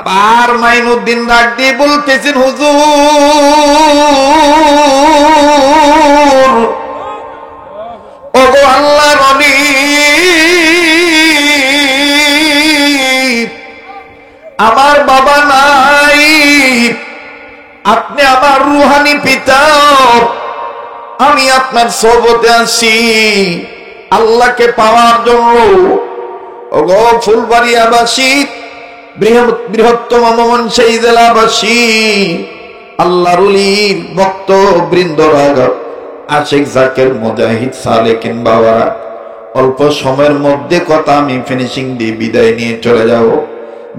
আবার মাইনুদ্দিন ডাক দিয়ে বলতেছেন, হুজুর ওগো আল্লাহর নবী, আমার বাবা নাই, আপনি আমার রুহানি পিতা, আমি আপনার সোহবতে আসি আল্লাহকে পাওয়ার জন্য। ওগো ফুলবাড়িয়াবাসী, বৃহত্তম ময়মনসিংহ জেলাবাসী, আল্লাহর ওলির ভক্ত বৃন্দরা, আশিক জাকের মুজাহিদ সালেকিন বাবা, অল্প সময়ের মধ্যে কথা আমি ফিনিশিং দিয়ে বিদায় নিয়ে চলে যাব।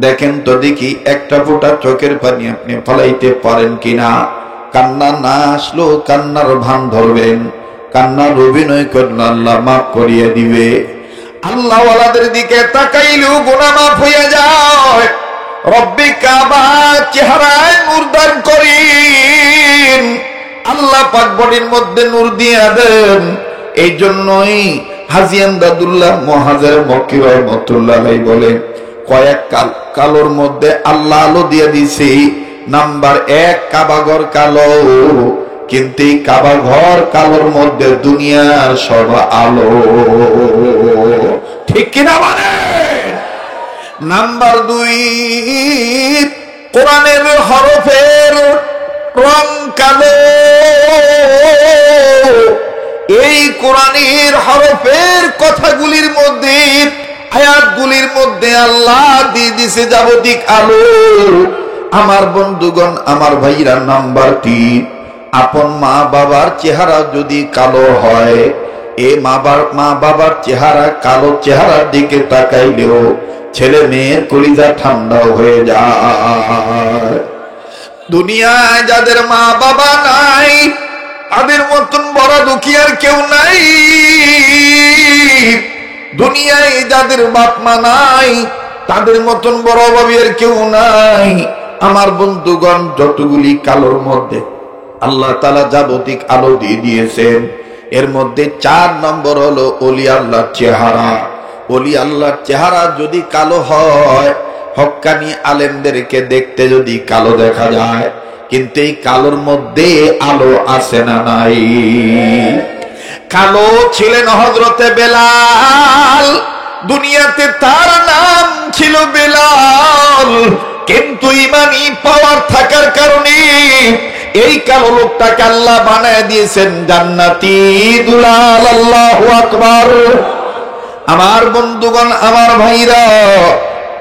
দেখেন তো দেখি একটা ফোঁটা চোখের পানি আপনি ফলাইতে পারেন কিনা। কান্না না আসলো কান্নার ভান ধরবেন, কান্নার অভিনয় করলে আল্লাহ মাফ করিয়ে দিবে। আল্লাহ ওয়ালাদের দিকে তাকাইলেও গুনাহ মাফ হয়ে যায়। রব্বে কাবা চেহারায় নূর দান করেন, আল্লাহ পাক বডির মধ্যে নূর দিয়ে দেন। এই জন্যই হাজী আমদাদুল্লাহ মুহাজির মক্কি রাহমাতুল্লাহ আলাইহি বলে, কয়েক কালোর মধ্যে আল্লাহ আলো দিয়ে দিছি। নাম্বার 1 কাবাঘর কালো, কিন্তু এই কাবাঘর কালোর মধ্যে দুনিয়ার সব আলো, ঠিক কিনা বলেন? নাম্বার 2 কোরআনের হরফের রং কালো। এই কোরআনের হরফের কথাগুলির মধ্যে, আয়াতগুলির মধ্যে আল্লাহ দিয়ে দিছে যাবতীয় আলো। আমার বন্ধুগণ, আমার ভাইরা, নাম্বার 3 আপন মা বাবার চেহারা যদি কালো হয়, এ মা বাবার চেহারা কালো চেহারার দিকে তাকাইলেও ছেলে মেয়ের কলিজা ঠান্ডা হয়ে যায়। দুনিয়ায় যাদের মা বাবা নাই, তাদের মতন বড় দুঃখী আর কেউ নাই। দুনিয়ায় যাদের বাপ মা নাই, তাদের মতন বড় অভাবী আর কেউ নাই। আমার বন্ধুগণ, যতগুলি কালোর মধ্যে আল্লাহ তাআলা যাবতীয় আলো দিয়ে দিয়েছেন, এর মধ্যে 4 নম্বর হলো ওলি আল্লাহর চেহারা। ওলি আল্লাহর চেহারা যদি কালো হয়, হক্কানি আলেমদেরকে দেখতে যদি কালো দেখা যায়, কিন্তু এই কালোর মধ্যে আলো আছে না নাই? কালো ছিলেন হযরতে বেলাল, দুনিয়াতে তার নাম ছিল বেলাল, কিন্তু ইমানি পাওয়ার থাকার কারণে এই কালো লোকটাকে আল্লাহ বানায় দিয়েছেন জান্নাতি দুলাল। আল্লাহু আকবার। আমার বন্ধুগণ, আমার ভাইরা,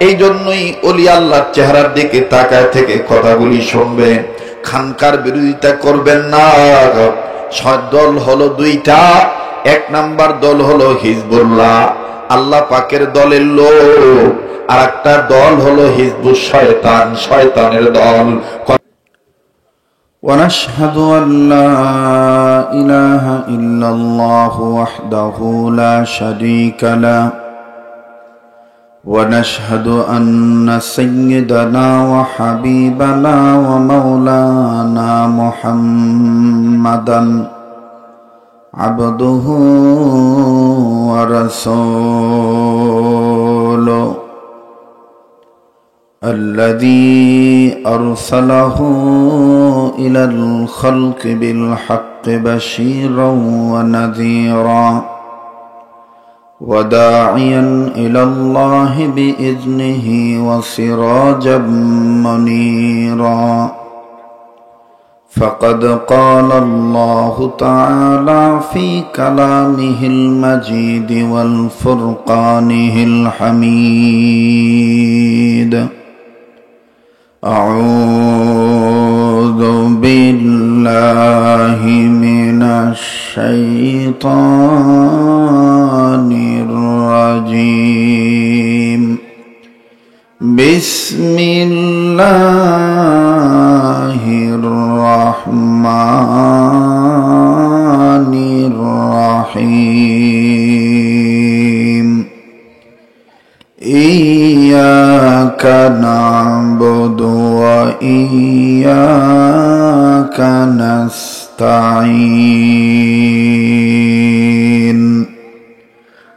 এই জন্যই ওলি আল্লাহর চেহারার দিকে তাকায় থেকে কথাগুলি শুনবেন, খানকার বিরোধিতা করবেন না। দল হলো 2টা। 1 নাম্বার দল হলো হিজবুল্লাহ, আল্লাহ পাকের দলের লোক, আর একটা দল হলো হিজবুশ শয়তান, শয়তানের দল। ونشهد أن لا إله إلا الله وحده لا شريك له ونشهد أن سيدنا وحبيبنا ومولانا محمدا عبده ورسوله الذي أرسله إلى الخلق بالحق بشيرا ونذيرا وداعيا إلى الله بإذنه وسراجا منيرا. فقد قال الله تعالى في كلامه المجيد والفرقانه الحميد: أعوذ بالله من الشيطان الرجيم. بسم الله الرحمن الرحيم. إياك نعبد وإياك نستعين.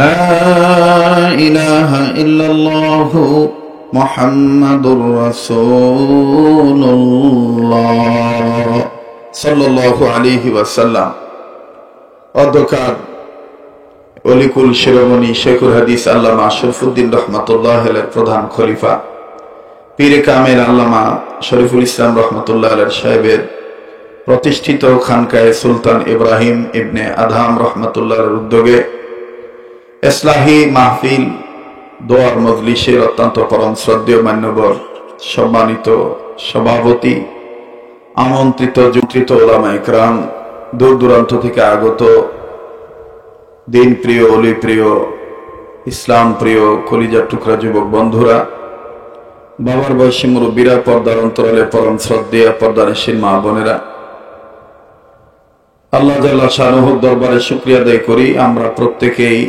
লা ইলাহা ইল্লাল্লাহু মুহাম্মাদুর রাসূলুল্লাহ সাল্লাল্লাহু আলাইহি ওয়াসাল্লাম। অধ্যকার অলিকুল শিরোমণি শেখুল হাদিস আল্লামা শরীফুদ্দীন রহমাতুল্লাহ আলাইহির প্রধান খলিফা পীরে কামেল আল্লামা শরীফুল ইসলাম রহমাতুল্লাহ আলাইহি সাহেবের প্রতিষ্ঠিত খানকায়ে সুলতান ইব্রাহিম ইবনে আদহাম রহমাতুল্লাহ আলাইহির উদ্যোগে ইসলাহি মাহফিল দোয়ার মজলিসের অত্যন্ত পরম শ্রদ্ধেয় মান্যবর সম্মানিত সভাপতি, আমন্ত্রিত যুত্রিত ওলামা ইকরাম, দূর দূরান্ত থেকে আগত দিন প্রিয়, অলি প্রিয়, ইসলাম প্রিয়, কলিজার টুকরা যুবক বন্ধুরা, বাবার বয়সী মুরব্বীরা, পর্দার অন্তরালে পরম শ্রদ্ধেয় পর্দানশীল মা বোনেরা, আল্লাহ জাল্লা শানুহুর দরবারে শুকরিয়া আদায় করি। আমরা প্রত্যেকেই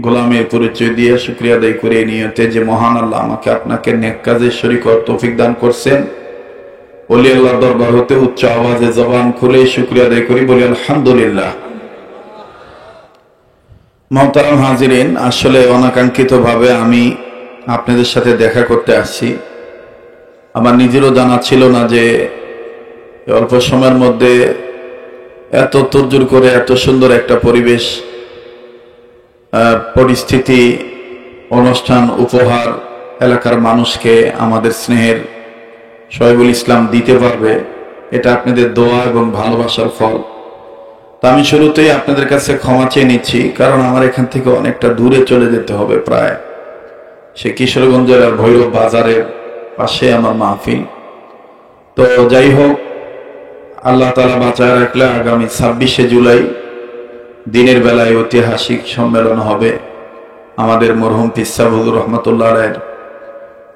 গোলামের পরিচয় দিয়ে শুকরিয়া আদায় করি এই নিয়তে যে মহান আল্লাহ আমাকে আপনাকে নেক কাজে শরীক হওয়ার তৌফিক দান করছেন। ওলি আল্লাহর দরবার হতে উচ্চ আওয়াজে জবান খুলে শুকরিয়া আদায় করি, বলি আলহামদুলিল্লাহ। মুহতারাম হাজিরিন, আসলে অনাকাঙ্ক্ষিত ভাবে আমি আপনাদের সাথে দেখা করতে আসছি। আমার নিজেরও জানা ছিল না যে অল্প সময়ের মধ্যে এত তোড়জোড় করে এত সুন্দর একটা পরিবেশ, পরিস্থিতি, অনুষ্ঠান, উপহার এলাকার মানুষকে আমাদের স্নেহের শহীদুল ইসলাম দিতে পারবে। এটা আপনাদের দোয়া এবং ভালোবাসার ফল। তা আমি শুরুতেই আপনাদের কাছে ক্ষমা চেয়ে নিচ্ছি, কারণ আমার এখান থেকে অনেকটা দূরে চলে যেতে হবে। প্রায় সে কিশোরগঞ্জ জেলার ভৈরব বাজারের পাশে আমার মাহফিল। তো যাই হোক, আল্লাহ তাআলা বাঁচায় রাখলে আগামী 26শে জুলাই দিনের বেলায় ঐতিহাসিক সম্মেলন হবে। আমাদের মরহুম পীর সাহেব হুজুর রহমাতুল্লাহ আলাইহির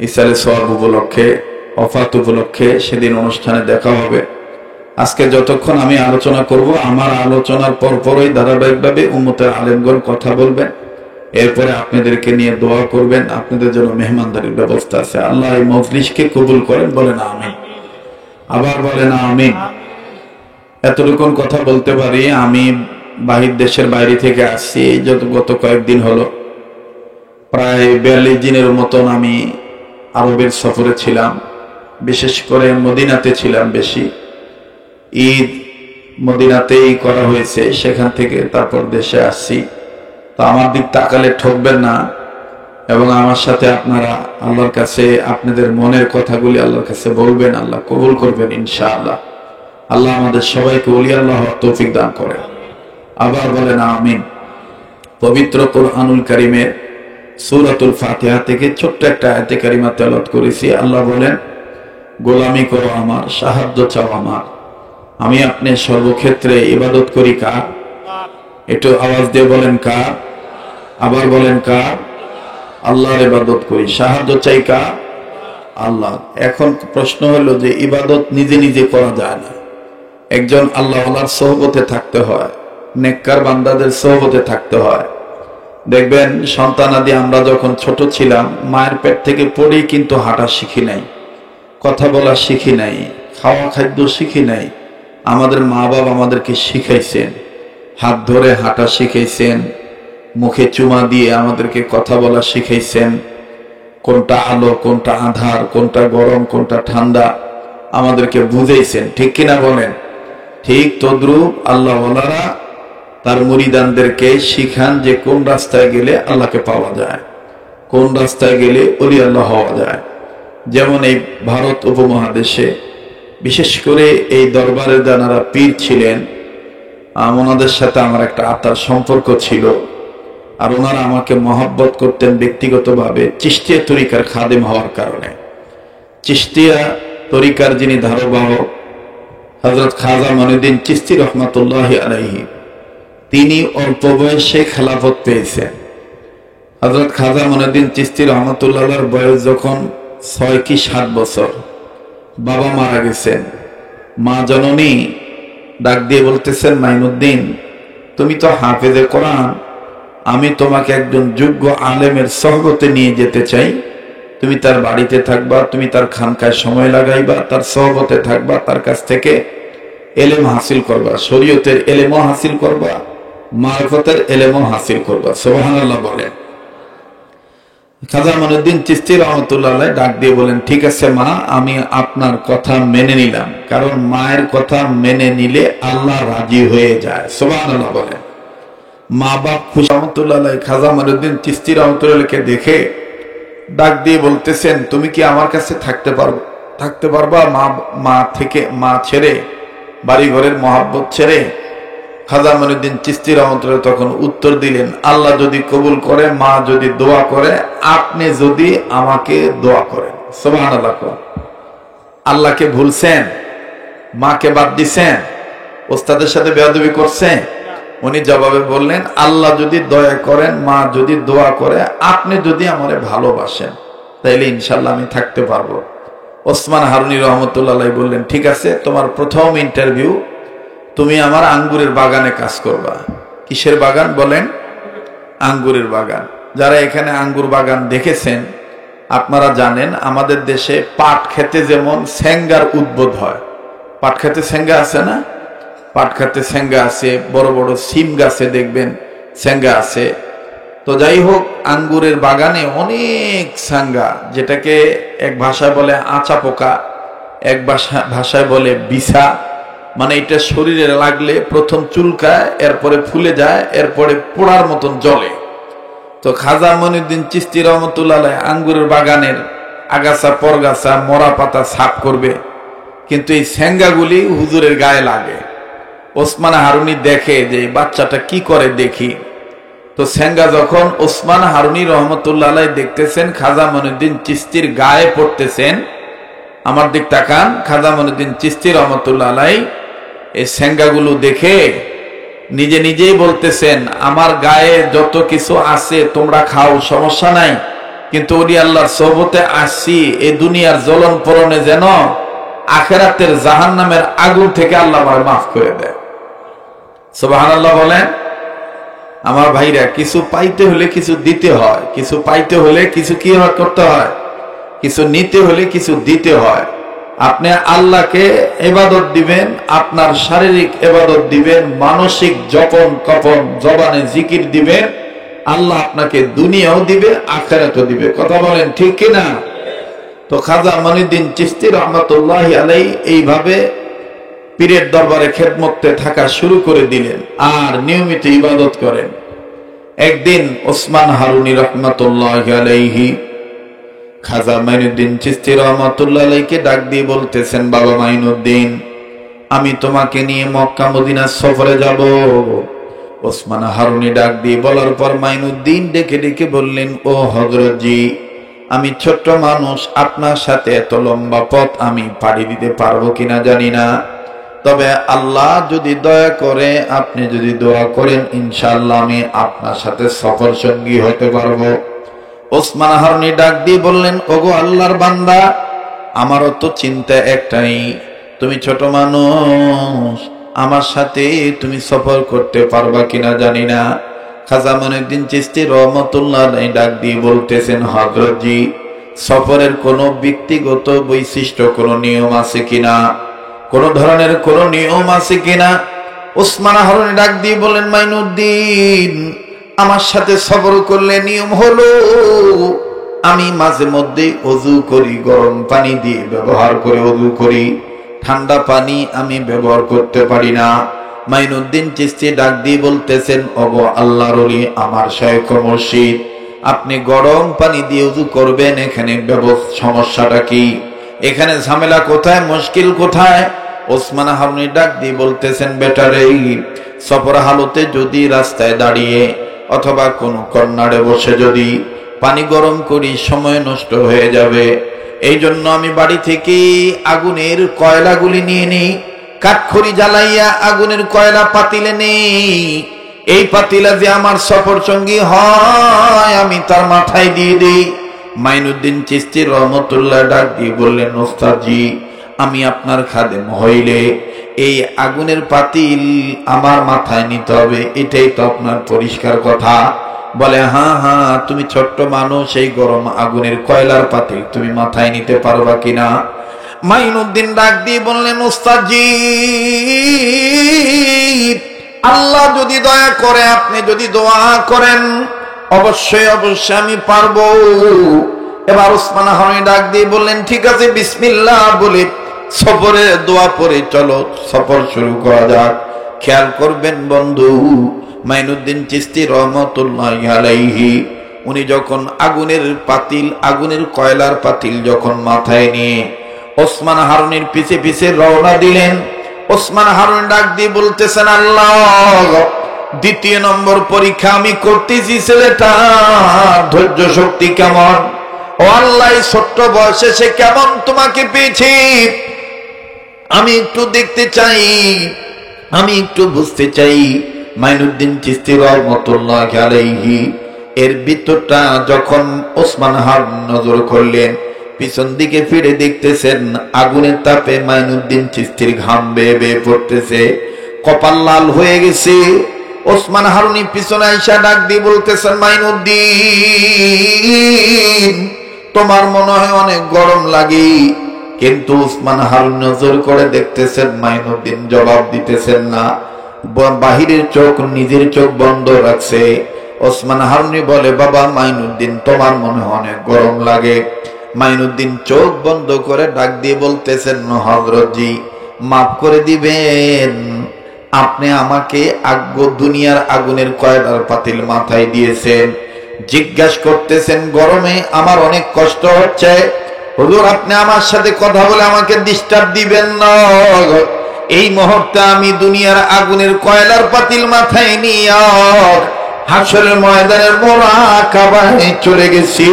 ইসালে সওয়াব উপলক্ষে, ওফাত উপলক্ষে সেদিন অনুষ্ঠানে দেখা হবে। আজকে যতক্ষণ আমি আলোচনা করব, আমার আলোচনার পরপরই ধারাবাহিকভাবে উম্মতের আলেমগণ কথা বলবেন, এরপরে আপনাদেরকে নিয়ে দোয়া করবেন। আপনাদের জন্য মেহমানদারির ব্যবস্থা আছে। আল্লাহ এই মজলিসকে কবুল করেন, বলেন আমিন। আবার বলেন আমিন। এতটুকু কথা বলতে পারি, আমি বাহির দেশের বাইরে থেকে আসছি। গত কয়েকদিন হলো, প্রায় 42 দিনের মতন আমি আরবের সফরে ছিলাম। বিশেষ করে মদিনাতে ছিলাম বেশি। ঈদ মদিনাতেই করা হয়েছে, সেখান থেকে তারপর দেশে আসছি। তো আমার দিক তাকালে ঠকবেন না, এবং আমার সাথে আপনারা আল্লাহর কাছে আপনাদের মনের কথাগুলি আল্লাহর কাছে বলবেন। আল্লাহ কবুল করবেন ইনশাআল্লাহ। আল্লাহ আমাদের সবাইকে ওলি আল্লাহ হওয়ার তৌফিক দান করেন। আবার বলেন আমিন। পবিত্র কুরআনুল কারীমের সূরাতুল ফাতিহা থেকে ছোট্ট একটা আয়াতে কারিমা তেলাওয়াত করেছি। আল্লাহ বলেন, গোলামি করো আমার, সাহায্য চাও আমার, আমি আপনি সর্বক্ষেত্রে ইবাদত করি কার? একটু আওয়াজ দিয়ে বলেন কার? আবার বলেন কার? আল্লাহর ইবাদত করি, সাহায্য চাই কার? আল্লাহ। এখন প্রশ্ন হলো যে ইবাদত নিজে নিজে করা যায় না, একজন আল্লাহওয়ালার সোহবতে থাকতে হয়, নেককার বান্দাদের সোহবতে থাকতে হয়। দেখবেন সন্তানাদি আমরা যখন ছোট ছিলাম, মায়ের পেট থেকে পড়েই কিন্তু হাঁটা শিখি নাই, কথা বলা শিখি নাই, খাওয়া খাদ্য শিখি নাই। আমাদের মা বাবা আমাদেরকে শিখাইছেন, হাত ধরে হাঁটা শিখাইছেন, মুখে চুমা দিয়ে আমাদেরকে কথা বলা শিখাইছেন, কোনটা আলো কোনটা আঁধার, কোনটা গরম কোনটা ঠান্ডা আমাদেরকে বুঝাইছেন। ঠিক কিনা বলেন? ঠিক তদ্রূপ আল্লাহওয়ালারা তার মুরিদানদেরকে শিখান যে কোন রাস্তায় গেলে আল্লাহকে পাওয়া যায়, কোন রাস্তায় গেলে ওলি আল্লাহ হওয়া যায়। যেমন এই ভারত উপমহাদেশে বিশেষ করে এই দরবারে যারা পীর ছিলেন, ওনাদের সাথে আমার একটা আত্মার সম্পর্ক ছিল। আর ওনারা আমাকে মহব্বত করতেন ব্যক্তিগতভাবে, চিশতিয়া তরিকার খাদেম হওয়ার কারণে। চিশতিয়া তরিকার যিনি ধারবাহক হযরত খাজা মঈনুদ্দিন চিশতি রহমাতুল্লাহি আলাইহি, তিনি অল্প বয়সে খেলাফত পেয়েছেন। হযরত খাজা মঈনুদ্দিন চিশতি রহমাতুল্লাহর বয়স যখন 6 কি 7 বছর, বাবা মারা গেছেন। মা জননী ডাক দিয়ে বলতেছেন, মাইনুদ্দিন তুমি তো হাফেজে কোরআন, আমি তোমাকে একজন যোগ্য আলেমের সহবতে নিয়ে যেতে চাই। তুমি তার বাড়িতে থাকবা, তুমি তার খানকায় সময় লাগাইবা, তার সহবতে থাকবা, তার কাছ থেকে এলেম হাসিল করবা, শরীয়তের এলেমও হাসিল করবা, মারিফতের ইলমও হাসিল করবা। সুবহানাল্লাহ বলেন। খাজা মঈনুদ্দিন চিশতি রহমাতুল্লাহ আলাইহি ডাক দিয়ে বলেন, ঠিক আছে মা, আমি আপনার কথা মেনে নিলাম, কারণ মায়ের কথা মেনে নিলে আল্লাহ রাজি হয়ে যায়। সুবহানাল্লাহ বলেন। মা বাপ খুশি। রহমাতুল্লাহ আলাইহি খাজা মঈনুদ্দিন চিশতি রহমাতুল্লাহ আলাইহিকে দেখে ডাক দিয়ে বলতেছেন, তুমি কি আমার কাছে থাকতে পারবা? মা ছেড়ে, বাড়ি ঘরের মহাব্বত ছেড়ে? খাজা মঈনুদ্দিন চিশতি রহমাতুল্লাহ তখন উত্তর দিলেন, আল্লাহ যদি কবুল করে, মা যদি দোয়া করে, আপনি যদি আমাকে দোয়া করেন। সুবহানাল্লাহ। আল্লাহকে ভুলছেন? মাকে বাদ দিছেন? ওস্তাদের সাথে বেয়াদবি করছেন? উনি জবাবে বললেন, আল্লাহ যদি দয়া করেন, মা যদি দোয়া করে, আপনি যদি আমারে ভালোবাসেন, তাইলে ইনশাল্লাহ আমি থাকতে পারবো। ওসমান হারুনী রহমতুল্লাহ আলাইহি বললেন, ঠিক আছে, তোমার প্রথম ইন্টারভিউ, তুমি আমার আঙ্গুরের বাগানে কাজ করবা। কিসের বাগান বলেন? আঙ্গুরের বাগান। যারা এখানে আঙ্গুর বাগান দেখেছেন আপনারা জানেন, আমাদের দেশে পাট খেতে যেমন সেঙ্গার উদ্ভব হয়। পাট খেতে সেঙ্গা আছে না? পাট খেতে সেঙ্গা আছে, বড় বড় সিম গাছে দেখবেন সেঙ্গা আছে। তো যাই হোক, আঙ্গুরের বাগানে অনেক সাঙ্গা, যেটাকে এক ভাষায় বলে আচা পোকা, এক ভাষায় বলে বিছা। মানে এটা শরীরে লাগলে প্রথম চুলকায়, এরপরে ফুলে যায়, এরপরে পোড়ার মতন জ্বলে। তো খাজা মঈনুদ্দিন চিশতি রহমাতুল্লাহ আলাইহি আঙ্গুরের বাগানের আগাছা পরগাছা মরা পাতা সাফ করবে, কিন্তু এই সেঙ্গাগুলি হুজুরের গায়ে লাগে। ওসমান হারুনী দেখে যে বাচ্চাটা কি করে দেখি। তো সেঙ্গা যখন ওসমান হারুনী রহমতুল্লাহ আলাইহি দেখতেছেন খাজা মঈনুদ্দিন চিশতির গায়ে পড়তেছেন, আমার দিক তাকান, খাজা মঈনুদ্দিন চিশতি রহমতুল্লাহ আলাইহি এই সেঙ্গাগুলো দেখে নিজে নিজেই বলতেছেন, আমার গায়ে যত কিছু আছে তোমরা খাও, সমস্যা নাই, কিন্তু ওলি আল্লাহর সোহবতে আসছি, এই দুনিয়ার জ্বলন পরনে যেন আখিরাতের জাহান্নামের আগুন থেকে আল্লাহ আমায় মাফ করে দেয়। সুবহানাল্লাহ বলেন। আমার ভাইরা, কিছু পাইতে হলে কিছু দিতে হয়, কিছু পাইতে হলে কিছু কি করতে হয়, কিছু নিতে হলে কিছু দিতে হয়। আপনি আল্লাহকে ইবাদত দিবেন, আপনার শারীরিক ইবাদত দিবেন, মানসিক জপন তপন জবানে জিকির দিবেন, আল্লাহ আপনাকে দুনিয়াও দিবে, আখিরাতও দিবে। কথা বলেন ঠিক কিনা? তো খাজা মঈনুদ্দিন চিশতি রহমাতুল্লাহি আলাইহি এইভাবে পীরের দরবারে খেদমতে থাকা শুরু করে দিলেন আর নিয়মিত ইবাদত করেন। একদিন ওসমান হারুনী রহমাতুল্লাহি আলাইহি খাজা মঈনুদ্দিন চিশতি রহমাতুল্লাহ আলাইহিকে ডাক দিয়ে বলতেছেন, বাবা মঈনুদ্দিন, আমি তোমাকে নিয়ে মক্কা মদিনা সফরে যাব। ওসমান হারুনী ডাক দিয়ে বলার পর মঈনুদ্দিন ডেকে ডেকে বললেন, ও হযরত জি, আমি ছোট্ট মানুষ, আপনার সাথে এত লম্বা পথ আমি পাড়ি দিতে পারবো কিনা জানি না, তবে আল্লাহ যদি দয়া করে, আপনি যদি দোয়া করেন, ইনশাআল্লাহ আমি আপনার সাথে সফর সঙ্গী হতে পারবো। ওসমান হারুনী ডাক দিয়ে বললেন, ওগো আল্লাহর বান্দা, আমারও তো চিন্তা একটাই, তুমি ছোট মানুষ, আমার সাথে তুমি সফর করতে পারবা কিনা জানি না। খাজা মঈনুদ্দিন চিশতি রহমাতুল্লাহ আলাইহি ডাক দিয়ে বলতেছেন, হযরত জি, সফরের কোনো ব্যক্তিগত বৈশিষ্ট্য, কোনো নিয়ম আছে কিনা, কোন ধরনের কোন নিয়ম আছে কিনা? ওসমান হারুনী ডাক দিয়ে বলেন, মঈনুদ্দিন, আমার সাথে সফর করলে নিয়ম হলো আমি মাঝে মধ্যে ওযু করি, গরম পানি দিয়ে ব্যবহার করে ওযু করি, ঠান্ডা পানি আমি ব্যবহার করতে পারি না। মঈনুদ্দিন চিশতি ডাক দিয়ে বলতেছেন, ওগো আল্লাহর ওলি, আমার শাইখ মুর্শিদ, আপনি গরম পানি দিয়ে ওযু করবেন, এখানে সমস্যাটা কি? এখানে ঝামেলা কোথায়, মুশকিল কোথায়? ওসমান হারুনী ডাক দিয়ে বলতেছেন, বেটারে, সফর হালতে যদি রাস্তায় দাঁড়িয়ে অথবা কোনো কর্নারে বসে যদি পানি গরম করি, সময় নষ্ট হয়ে যাবে। এই জন্য আমি বাড়ি থেকে আগুনের কয়লাগুলি নিয়ে নিই, কাঠখড়ি জ্বালাইয়া আগুনের কয়লা পাতিলে নেই, এই পাতিলা যে আমার সফর সঙ্গী হয় আমি তার মাথায় দিয়ে দিই। মঈনুদ্দিন চিশতি রহমাতুল্লাহ ডাক দিয়ে বললেন, ওস্তাদ জি, আমি আপনার খাদেম হইলে এই আগুনের পাতিল আমার মাথায় নিতে হবে, এটাই তো আপনার পরিষ্কার কথা। বলে, হ্যাঁ হ্যাঁ, তুমি ছোট্ট মানুষ, এই গরম আগুনের কয়লার পাতিল তুমি মাথায় নিতে পারবা কিনা? মঈনুদ্দিন ডাক দিয়ে বললেন, ওস্তাদ জি, আল্লাহ যদি দয়া করে, আপনি যদি দোয়া করেন, অবশ্যই অবশ্যই আমি পারবো। এবার ওসমান হারুনি ডাক দিয়ে বললেন, ঠিক আছে, বিসমিল্লাহ বলে সফরে দোয়া পড়ে চলো, সফর শুরু করা যাক। খেয়াল করবেন বন্ধু, মাইনুদ্দিন চিশতি রহমতুল্লাহি আলাইহি উনি যখন আগুনের কয়লার পাতিল যখন মাথায় নিয়ে ওসমান হারুনির পিছে পিছে রওনা দিলেন, ওসমান হারুনি ডাক দিয়ে বলতেছেন, আল্লাহ, দ্বিতীয় নম্বর পরীক্ষা আমি করতেছি, ছেলেটা ধৈর্য শক্তি কেমন, ও আল্লাহ, ছোট্ট বয়সে সে কেমন তোমাকে পেয়েছি, আমি একটু দেখতে চাই, আমি একটু বুঝতে চাই। মাইনুদ্দিন চিশতি রহমতুল্লাহি আলাইহি এর ভিতরটা যখন ওসমান হারুনি নজর করলেন, পিছন দিকে ফিরে দেখতেছেন আগুনের তাপে মাইনুদ্দিন চিশতির ঘাম বেয়ে বেয়ে পড়তেছে, কপাল লাল হয়ে গেছে। ওসমান হারুনি পিছনে আইসা ডাক দিয়ে বলতেছেন, মাইনুদ্দিন, তোমার মনে হয় অনেক গরম লাগে। কিন্তু ওসমান হারুনি নজর করে দেখতেছেন মাইনুদ্দিন জবাব দিতেছেন না, বাহিরের চোখ নিজের চোখ বন্ধ রাখছে। ওসমান হারুনি বলে, বাবা মাইনুদ্দিন, তোমার মনে হয় অনেক গরম লাগে। মাইনুদ্দিন চোখ বন্ধ করে ডাক দিয়ে বলতেছেন, হযরতজি, মাফ করে দিবেন, আপনি আমাকে দুনিয়ার আগুনের কয়লার পাতিল মাথায় দিয়েছেন, জিজ্ঞাসা করতেছেন গরমে আমার অনেক কষ্ট হচ্ছে, হুজুর আপনি আমার সাথে কথা বলে আমাকে ডিস্টার্ব দিবেন না, এই মুহূর্তে আমি দুনিয়ার আগুনের কয়লার পাতিল মাথায় নিয়ে হাসরের ময়দানের মুরাকাবায় চলে গেছি।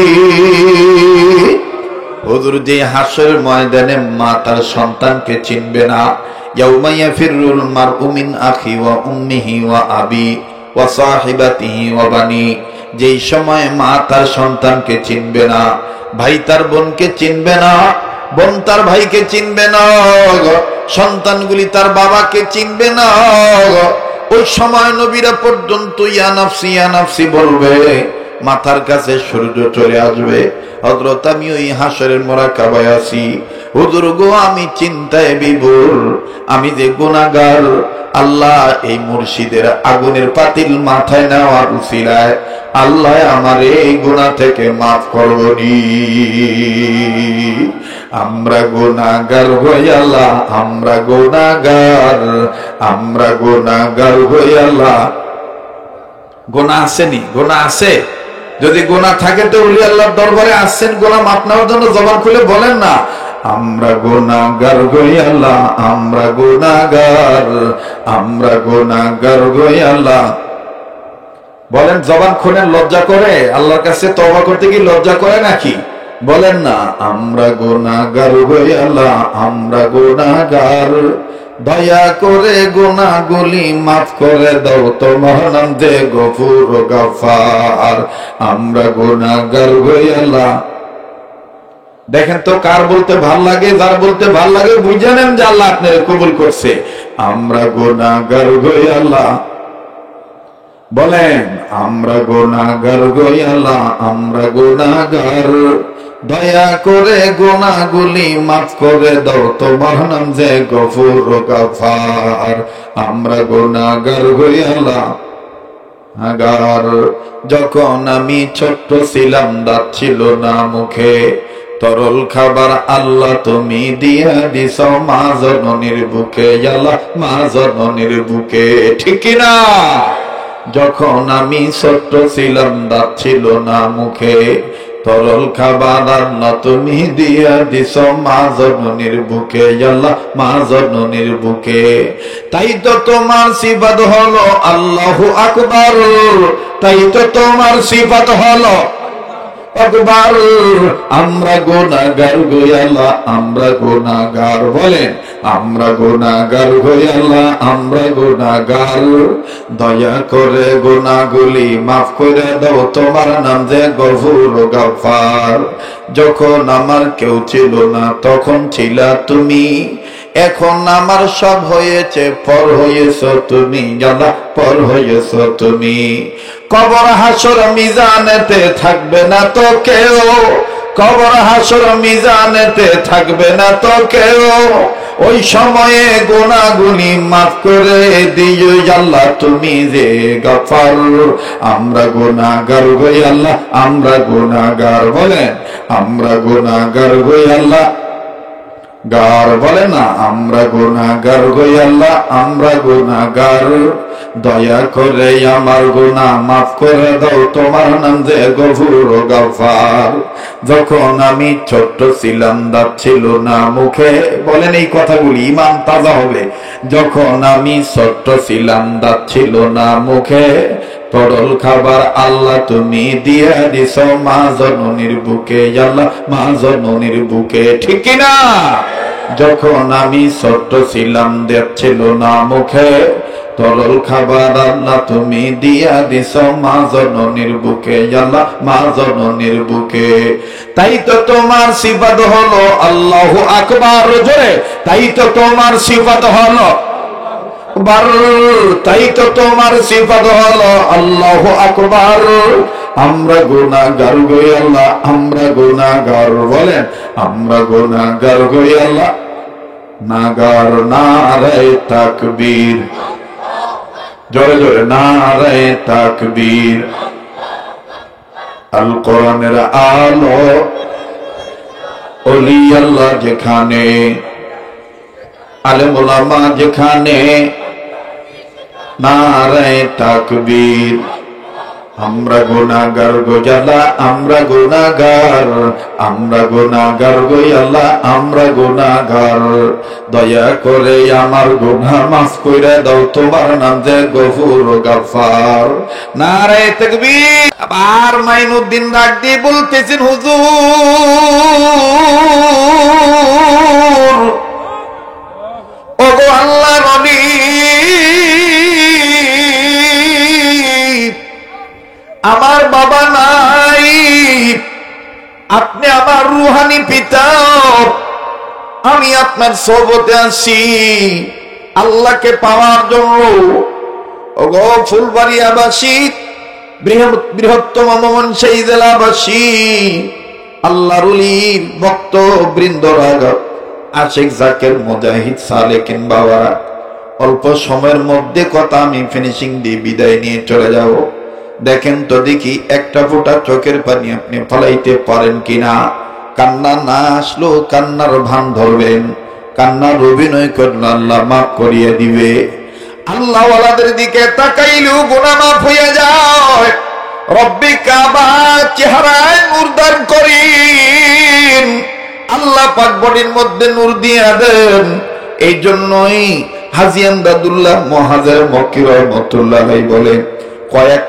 হুজুর, যে হাসরের ময়দানে মা তার সন্তানকে চিনবে না, ইয়াউমা ইয়াফিরুল মারউ মিন আখি ওয়া উম্মিহি ওয়া আবি ওয়া সাহিবাতিহি ওয়া বানি, যেই সময় মা তার সন্তানকে চিনবে না, ভাই তার বোনকে চিনবে না, বোন তার ভাইকে চিনবে না, সন্তানগুলি তার বাবাকে চিনবে না, ওই সময় নবীরা পর্যন্ত ইয়া নাফসি ইয়া নাফসি বলবে, মাথার কাছে সূর্য চলে আসবে। হযরত আমি ওই হাসরের মুরাকাবায় আছি, হুজুর গো আমি চিন্তায় বিভোর, আমি যে গুনাহগার, আল্লাহ এই মুর্শিদের আগুনের পাতিল মাথায় নেওয়ার উসিলায় আল্লাহ আমার এই গুনাহ থেকে মাফ করবনি। আমরা গুনাহগার হই আল্লাহ, আমরা গুনাহগার, আমরা গুনাহগার হই আল্লাহ। গুনাহ আসেনি? গুনাহ আছে? যদি গুনাহ থাকে তো ওলি আল্লাহর দরবারে আসছেন গুনাহ মাফ নেওয়ার জন্য, জবান খুলে বলেন না, আমরা গুনাহগার হই আল্লাহ, আমরা গুনাহগার, আমরা গুনাহগার হই আল্লাহ। বলেন, জবান খুলে লজ্জা করে? আল্লাহর কাছে তওবা করতে কি লজ্জা করে নাকি? বলেন না, আমরা গুনাহগার হই আল্লাহ, আমরা গুনাহগার, দয়া করে গুনাহগুলি মাফ করে দাও, তোমার নাম যে গফুর ও গফফার, আমরা গুনাহগার হই আল্লাহ। দেখেন তো কার বলতে ভাল লাগে, যার বলতে ভাল লাগে বুঝে নেন যে আল্লাহ আপনার কবুল করছে। আমরা গুনাহগার হই আল্লাহ, বলেন আমরা গুনাহগার হই আল্লাহ, আমরা গুনাহগার, দয়া করে গুনাহগুলি মাফ করে দাও, তোমার নাম যে গফুর ও গফফার, আমরা গুনাহগার হই আল্লাহ। আগার যখন আমি ছোট্ট ছিলাম, দাঁত ছিল না মুখে, তরল খাবার আল্লাহ তুমি দিয়া দিছ মা জননীর বুকে, আল্লাহ মা জননীর বুকে, ঠিক কিনা? যখন আমি ছোট্ট ছিলাম, দাঁত ছিল না মুখে, তরল খাবার আল্লাহ তুমি দিয়া দিছ মা জননীর বুকে, আল্লাহ মা জননীর বুকে। তাই তো তোমার সিফাত হলো আল্লাহু আকবার, তাই তো তোমার সিফাত হলো আকবার। আমরা গুনাহগার হই আল্লাহ, আমরা গুনাহগার, বলেন আমরা গুনাহগার হই আল্লাহ, আমরা গুনাহগার, দয়া করে গুনাহগুলি মাফ করে দাও, তোমার নাম যে গফুর ও গফফার। যখন আমার কেউ ছিল না তখন ছিলা তুমি, এখন আমার সব হয়েছে, পর হয়েছ তুমি, আল্লাহ পর হয়েছ তুমি। কবর হাসর মিজানেতে থাকবে না তো কেউ, কবর হাসর মিজানেতে থাকবে না তো কেউ, ওই সময়ে গুনাহগুলি মাফ করে দিও আল্লাহ তুমি যে গফার। আমরা গুনাহগার গো আল্লাহ, আমরা গুনাহগার, বলেন আমরা গুনাহগার গো আল্লাহ, গার বলে না, আমরা গুনাহগার গো আল্লাহ, আমরা গুনাহগার। দয়া করে আমার গুনাহ মাফ করে দাও, তোমার নাম যে গফুর ও গফার। যখন আমি ছোট্ট ছিলাম দাঁত ছিল না মুখে, বলেন এই কথাগুলি ইমান তাজা হবে। যখন আমি ছোট্ট ছিলাম দাঁত ছিল না মুখে, তরল খাবার আল্লাহ তুমি দিয়া দিছ মা জননীর বুকে, আল্লাহ মা জননীর বুকে, ঠিক কিনা? যখন আমি ছোট্ট ছিলাম দাঁত ছিল না মুখে, তরল খাবার আল্লাহ তুমি দিয়া দিছ মা জননীর বুকে, আল্লাহ মা জননীর বুকে। তাই তো তোমার সিফাত হলো আল্লাহু আকবার, জোরে তাই তো তোমার সিফাত হলো, তাই তো তোমার সিফাত হলো আল্লাহু আকবার। আমরা গুনাহগার গো আল্লাহ, আমরা গুনাহগার, বলেন আমরা গুনাহগার গো আল্লাহ। নাগার নারায়ে তাকবীর, জোরে জোরে নারায়ে তাকবীর। আল কোরআনের আলো ওলি আল্লাহ যেখানে, আলেম ওলামা যেখানে, নারায়ে তাকবীর। আমরা গুনাহগার গো আল্লাহ, আমরা গুনাহগার, আমরা গুনাহগার গো আল্লাহ, আমরা গুনাহগার। দয়া করে আমার গুনাহ মাফ কইরা দাও, তোমার নাম যে গফুর ও গফার। নারায়ে তাকবীর। আবার মাইনুদ্দিন ডাক দিয়ে বলতেছেন, হুজুর ওগো আল্লাহ নবী, আমার বাবা নাই, আপনি আমার রুহানি পিতা, আমি আপনার সোহবতে আসি আল্লাহকে পাওয়ার জন্য। ওগো ফুলবাড়িয়াবাসী, বৃহত্তম ময়মনসিংহ জেলাবাসী, আল্লাহর ওলি ভক্ত বৃন্দরা, আশিক জাকের মুজাহিদ সালেকিন বাবা, অল্প সময়ের মধ্যে কথা আমি ফিনিশিং দিয়ে বিদায় নিয়ে চলে যাব। দেখেন তো দেখি একটা ফোঁটা চোখের পানি আপনি ফলাইতে পারেন কিনা। কান্না না আসলো কান্নার ভান ধরবেন, কান্নার অভিনয় করলে আল্লাহ মাফ করিয়ে দিবে। আল্লাহ ওয়ালাদের দিকে তাকাইলেও গুনাহ মাফ হয়ে যায়। রব্বি কাবা চেহারায় নূর দান করেন, আল্লাহ পাক বডির মধ্যে নূর দিয়ে দেন। এই জন্যই হাজী আমদাদুল্লাহ মুহাজির মক্কি রাহমাতুল্লাহ আলাইহি বলেন, কয়েক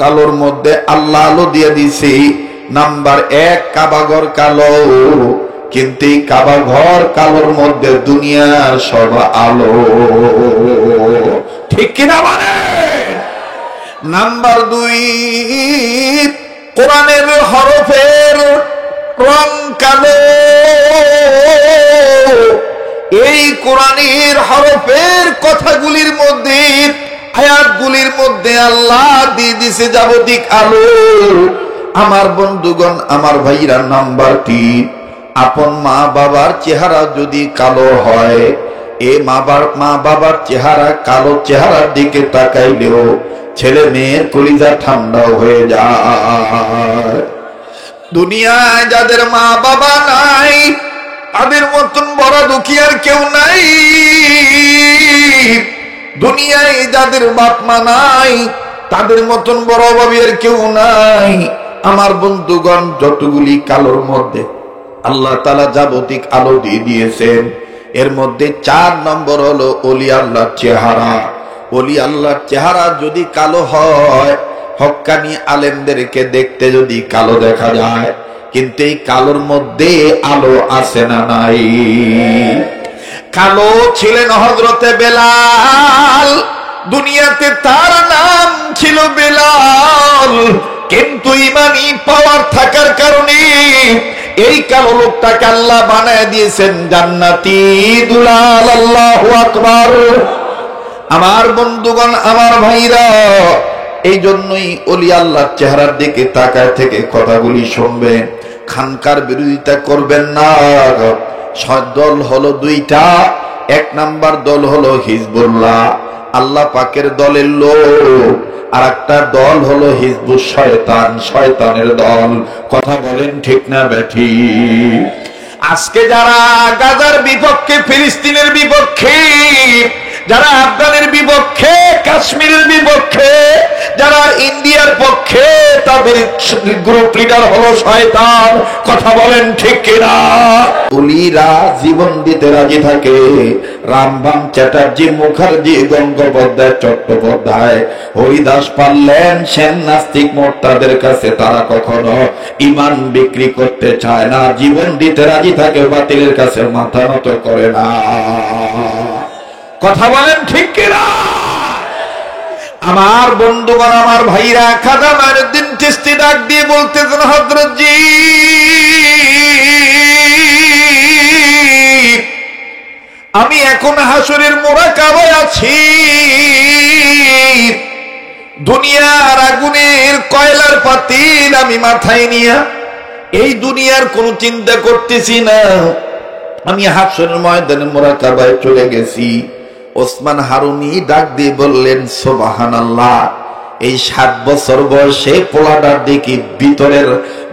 কালোর মধ্যে আল্লাহ আলো দিয়ে দিছি। নাম্বার 1 কাবাঘর কালো, কিন্তু এই কাবাঘর কালোর মধ্যে দুনিয়ার সব আলো, ঠিক কিনা বলেন? নাম্বার 2 কোরআনের হরফের রং কালো। এই কোরআনের হরফের কথাগুলির মধ্যে, আয়াতগুলির মধ্যে আল্লাহ দিয়ে দিছে যাবতীয় আলো। আমার বন্ধুগণ, আমার ভাইরা, নাম্বার 3 আপন মা বাবার চেহারা যদি কালো হয়, এ মা বাবার চেহারা কালো চেহারার দিকে তাকাইলেও ছেলে মেয়ের কলিজা ঠান্ডা হয়ে যায়। দুনিয়ায় যাদের মা বাবা নাই, তাদের মতন বড় দুঃখী আর কেউ নাই। দুনিয়ায় যাদের বাপ মা নাই, তাদের মতন বড় অভাবী আর কেউ নাই। আমার বন্ধুগণ, যতগুলি কালোর মধ্যে আল্লাহ তাআলা যাবতীয় আলো দিয়ে দিয়েছেন, এর মধ্যে 4 নম্বর হলো ওলি আল্লাহর চেহারা। ওলি আল্লাহর চেহারা যদি কালো হয়, হক্কানি আলেমদেরকে দেখতে যদি কালো দেখা যায়, কিন্তু এই কালোর মধ্যে আলো আছে না নাই? কালো ছিলেন হযরতে বেলাল, দুনিয়াতে তার নাম ছিল বেলাল, কিন্তু ইমানি পাওয়ার থাকার কারণে এই কালো লোকটাকে আল্লাহ বানায় দিয়েছেন জান্নাতি দুলাল। আল্লাহু আকবার। আমার বন্ধুগণ, আমার ভাইরা, এই জন্যই ওলি আল্লাহর চেহারার দিকে তাকায় থেকে কথাগুলি শুনবেন, খানকার বিরোধিতা করবেন না। দল হলো 2টা, এক নাম্বার দল হলো হিজবুল্লাহ, আল্লাহ পাকের দলের লোক। আর একটা দল হলো হিজবুস শয়তান, শয়তানের দল। কথা বলেন ঠিক না বেঠিক? আজকে যারা গাজার বিপক্ষে, ফিলিস্তিনের বিপক্ষে, যারা আফগানের বিপক্ষে, কাশ্মীরের বিপক্ষে, যারা ইন্ডিয়ার পক্ষে, তাদের গ্রুপ লিডার হলো শয়তান। কথা বলেন ঠিক কিনা? উলিরা জীবন দিতে রাজি থাকে। রামবাম, চ্যাটার্জি, মুখার্জি, গঙ্গোপাধ্যায়, চট্টোপাধ্যায়, হরিদাস পারলেন, সেন, নাস্তিক, মোর্তাদের কাছে তারা কখনো ইমান বিক্রি করতে চায় না। জীবন দিতে রাজি থাকে, বাতিলের কাছে মাথা নত করে না। কথা বলেন ঠিক কিনা? আমার বন্ধুগণ, আমার ভাইরা, খাজা মাইনুদ্দিন চিশতি ডাক দিয়ে বলতেছেন, হযরত জি, আমি এখন হাসরের মুরাকাবায় আছি। দুনিয়ার আগুনের কয়লার পাতিল আমি মাথায় নিয়ে এই দুনিয়ার কোন চিন্তা করতেছি না। আমি হাসরের ময়দানে মুরাকাবায় চলে গেছি। ওসমান হারুনি ডাক দিয়ে বললেন, সুবহানাল্লাহ, এই 7 বছর বয়সে পোলাটার দিকে ভিতরের